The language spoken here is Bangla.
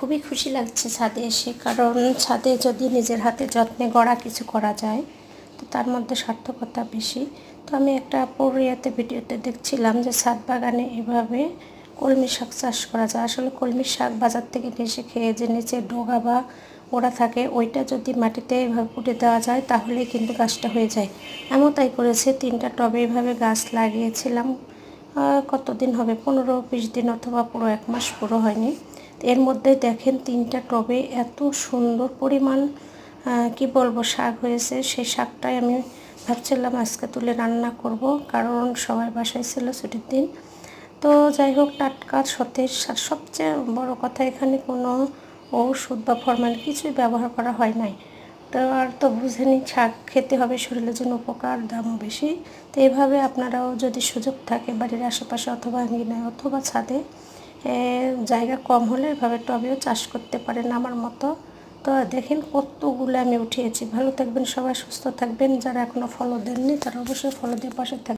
খুবই খুশি লাগছে ছাদে এসে, কারণ ছাদে যদি নিজের হাতে যত্নে গড়া কিছু করা যায় তো তার মধ্যে সার্থকতা বেশি। তো আমি একটা আপুরিয়াতে ভিডিওতে দেখছিলাম যে ছাদ বাগানে এভাবে কলমি শাক চাষ করা যায়। আসলে কলমি শাক বাজার থেকে এসে খেয়ে যে নিচে ডগা বা ওরা থাকে ওইটা যদি মাটিতে এভাবে পুঁতে দেওয়া যায় তাহলেই কিন্তু গাছটা হয়ে যায়। আমিও তাই করেছি, 3টা টবে এইভাবে গাছ লাগিয়েছিলাম। কতদিন হবে, 15-20 দিন অথবা পুরো 1 মাস পুরো হয়নি। এর মধ্যে দেখেন 3টা টবে এত সুন্দর পরিমাণ কি বলবো শাক হয়েছে। সেই শাকটাই আমি ভাবছিলাম আজকে তুলে রান্না করব, কারণ সবাই বাসায় ছিল ছুটির দিন। তো যাই হোক, টাটকা সতেজ, আর সবচেয়ে বড় কথা এখানে কোনো ঔষধ বা ফরমালিন কিছুই ব্যবহার করা হয় নাই। তো আর তো বুঝেনি, শাক খেতে হবে, শরীরের জন্য উপকার, দামও বেশি। তো এইভাবে আপনারাও যদি সুযোগ থাকে বাড়ির আশেপাশে অথবা আঙিনায় অথবা ছাদে জায়গা কম হলে এভাবে টবেও চাষ করতে পারেন আমার মতো। তো দেখেন কতগুলো আমি উঠিয়েছি। ভালো থাকবেন সবাই, সুস্থ থাকবেন। যারা এখনও ফলো দেননি তারা অবশ্যই ফলো দিয়ে পাশে থাকবেন।